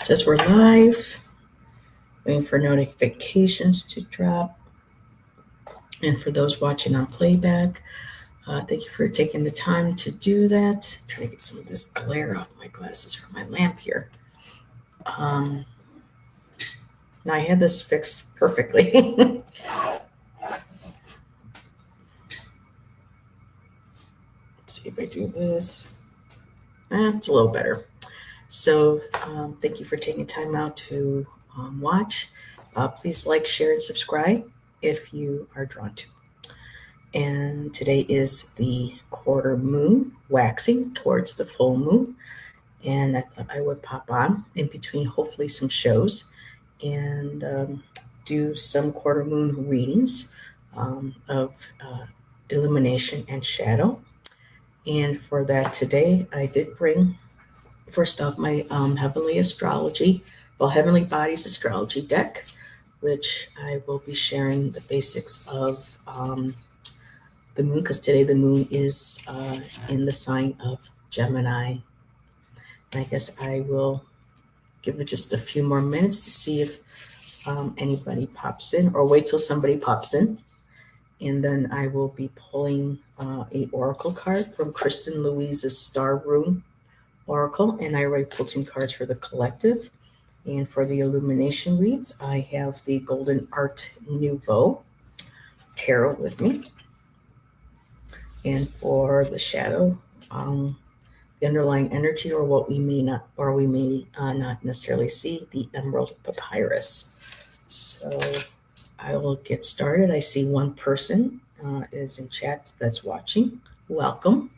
Says we're live, waiting for notifications to drop. And for those watching on playback, thank you for taking the time to do that. I'm trying to get some of this glare off my glasses from my lamp here. Now I had this fixed perfectly. Let's see if I do this. It's a little better. So thank you for taking time out to watch. Please like, share, and subscribe if you are drawn to. And today is the quarter moon waxing towards the full moon. And I thought I would pop on in between, hopefully, some shows and do some quarter moon readings of illumination and shadow. And for that today, I did bring, first off, my Heavenly Bodies Astrology deck, which I will be sharing the basics of the moon, because today the moon is in the sign of Gemini. And I guess I will give it just a few more minutes to see if anybody pops in, or wait till somebody pops in. And then I will be pulling a oracle card from Kristen Louise's Star Room Oracle. And I already pulled some cards for the collective. And for the illumination reads, I have the Golden Art Nouveau Tarot with me. And for the shadow, the underlying energy, or what we may not necessarily see, the Emerald Papyrus. So I will get started. I see one person is in chat that's watching. Welcome.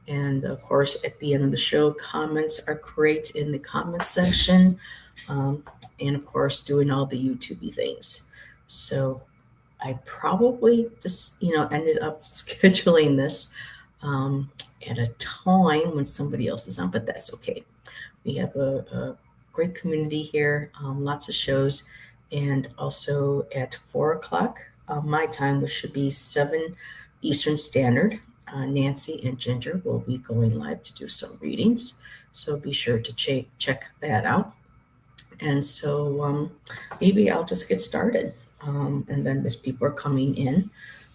And of course, at the end of the show, comments are great in the comment section. And of course, doing all the YouTubey things. So I probably just, ended up scheduling this at a time when somebody else is on, but that's okay. We have a great community here, lots of shows, and also at 4 o'clock my time, which should be 7 Eastern Standard, Nancy and Ginger will be going live to do some readings. So be sure to check that out. And so maybe I'll just get started. And then as people are coming in,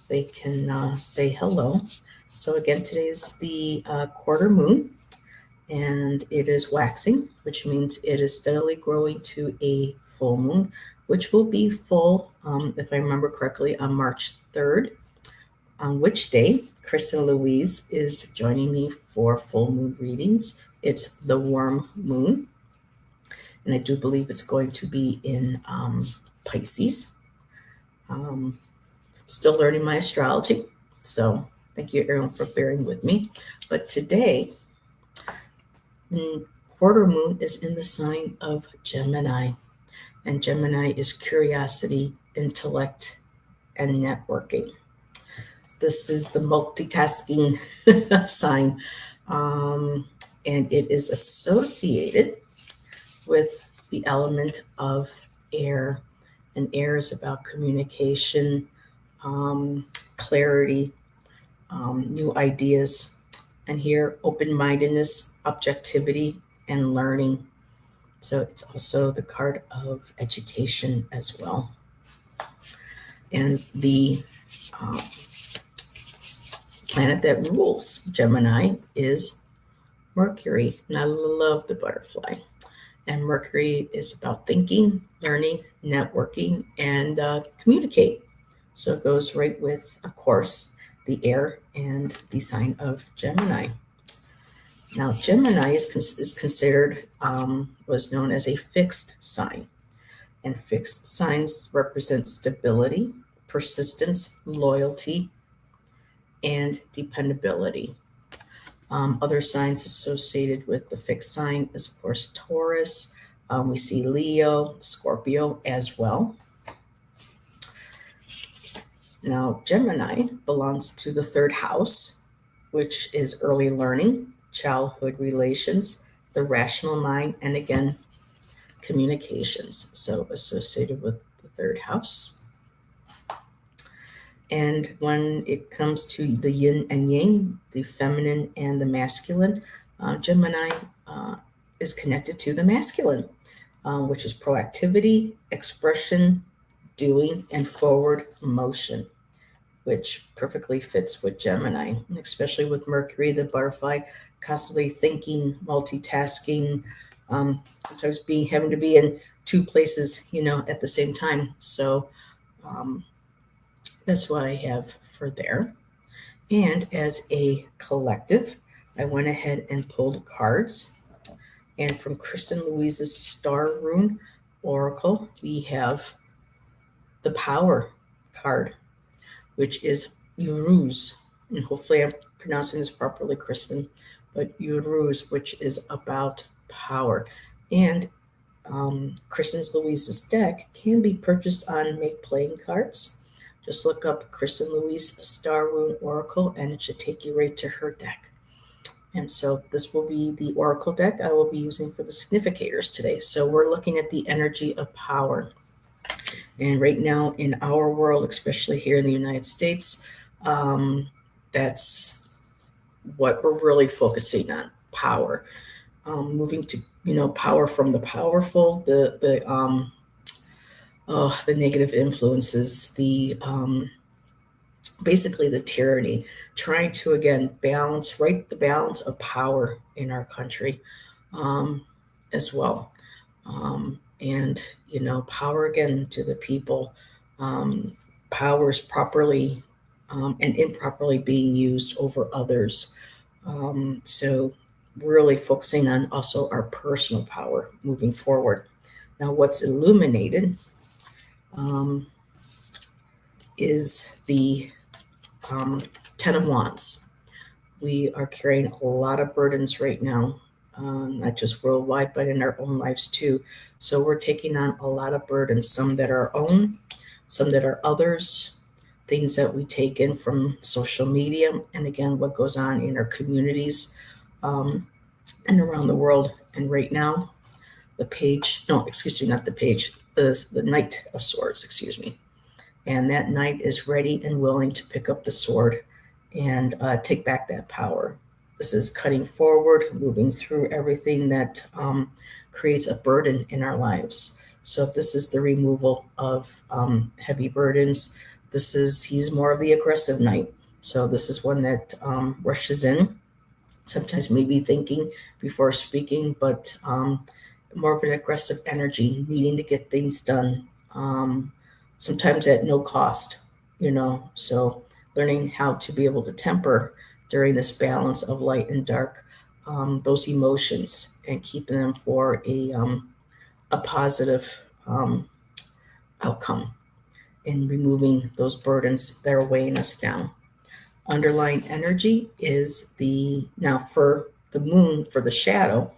they can say hello. So again, today is the quarter moon, and it is waxing, which means it is steadily growing to a full moon, which will be full, if I remember correctly, on March 3rd, on which day Kristen Louise is joining me for full moon readings. It's the warm moon, and I do believe it's going to be in Pisces. Still learning my astrology, so thank you everyone for bearing with me. But today, the quarter moon is in the sign of Gemini, and Gemini is curiosity, intellect, and networking. This is the multitasking sign, and it is associated with the element of air. And air is about communication, clarity, new ideas, and here open-mindedness, objectivity, and learning. So it's also the card of education as well. And the planet that rules Gemini is Mercury, and I love the butterfly. And Mercury is about thinking, learning, networking, and communicate. So it goes right with, of course, the air and the sign of Gemini. Now, Gemini is considered, was known as a fixed sign. And fixed signs represent stability, persistence, loyalty, and dependability. Other signs associated with the fixed sign is, of course, Taurus. We see Leo, Scorpio as well. Now, Gemini belongs to the 3rd house, which is early learning, childhood relations, the rational mind, and again, communications. So associated with the 3rd house. And when it comes to the yin and yang, the feminine and the masculine, Gemini is connected to the masculine. which is proactivity, expression, doing, and forward motion, which perfectly fits with Gemini, especially with Mercury, the butterfly, constantly thinking, multitasking, sometimes having to be in two places, at the same time. So um, that's what I have for there. And as a collective, I went ahead and pulled cards. And from Kristen Louise's Star Rune Oracle, we have the Power card, which is Uruz. And hopefully I'm pronouncing this properly, Kristen, but Uruz, which is about power. And Kristen Louise's deck can be purchased on Make Playing Cards. Just look up Kristen Louise Star Rune Oracle, and it should take you right to her deck. And so this will be the Oracle deck I will be using for the significators today. So we're looking at the energy of power. And right now in our world, especially here in the United States, that's what we're really focusing on, power. Moving to, power from the powerful, the negative influences, basically the tyranny, trying to again the balance of power in our country as well. And power again to the people, powers properly and improperly being used over others. So really focusing on also our personal power moving forward. Now what's illuminated is the 10 of Wands. We are carrying a lot of burdens right now, not just worldwide, but in our own lives too. So we're taking on a lot of burdens, some that are our own, some that are others, things that we take in from social media, and again, what goes on in our communities and around the world. And right now, the Knight of Swords, excuse me. And that knight is ready and willing to pick up the sword and take back that power. This is cutting forward, moving through everything that creates a burden in our lives. So this is the removal of heavy burdens. He's more of the aggressive knight. So this is one that rushes in, sometimes maybe thinking before speaking, but more of an aggressive energy, needing to get things done. Sometimes at no cost, so learning how to be able to temper during this balance of light and dark, those emotions, and keeping them for a positive outcome, and removing those burdens that are weighing us down. Underlying energy is now for the moon, for the shadow,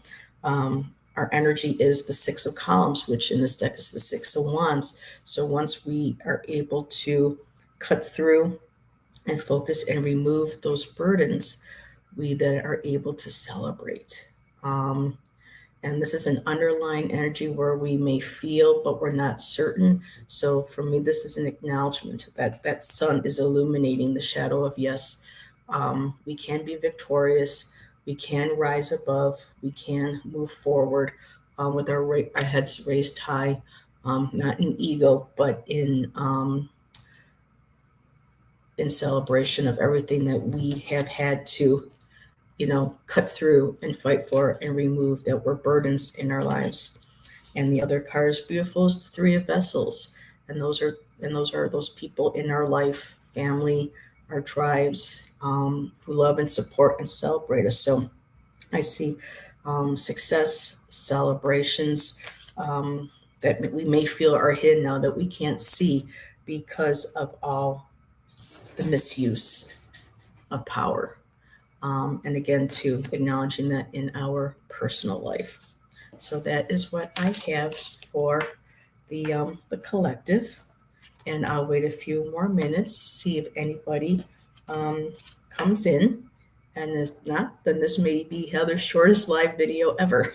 our energy is the Six of Columns, which in this deck is the Six of Wands. So once we are able to cut through and focus and remove those burdens, we then are able to celebrate. And this is an underlying energy where we may feel, but we're not certain. So for me, this is an acknowledgement that sun is illuminating the shadow of yes. We can be victorious. We can rise above. We can move forward with our heads raised high, not in ego, but in celebration of everything that we have had to cut through and fight for and remove that were burdens in our lives. And the other card is beautiful, is the Three of Vessels. And those are those people in our life, family, our tribes, who love and support and celebrate us. So I see success, celebrations that we may feel are hidden now that we can't see because of all the misuse of power. And again, to acknowledging that in our personal life. So that is what I have for the collective. And I'll wait a few more minutes, see if anybody comes in. And if not, then this may be Heather's shortest live video ever.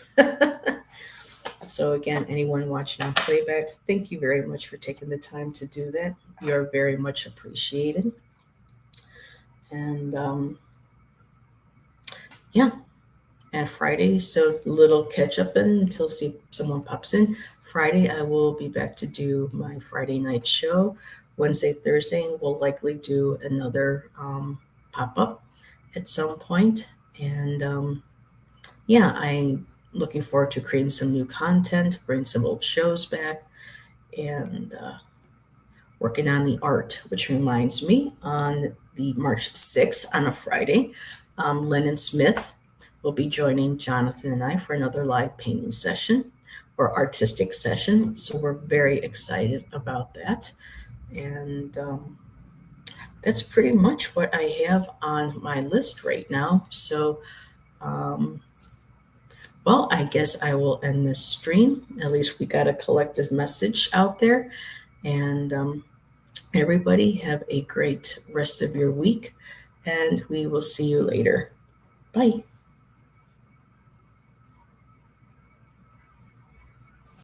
So again, anyone watching on playback, thank you very much for taking the time to do that. You are very much appreciated. And yeah, and Friday. So little catch up until see someone pops in. Friday, I will be back to do my Friday night show. Wednesday, Thursday, we'll likely do another pop up at some point. And yeah, I'm looking forward to creating some new content, bring some old shows back, and working on the art, which reminds me on the March 6th on a Friday, Lennon Smith will be joining Jonathan and I for another live painting session or artistic session. So we're very excited about that. And that's pretty much what I have on my list right now. So, um, well, I guess I will end this stream. At least we got a collective message out there. And everybody have a great rest of your week, and we will see you later. Bye.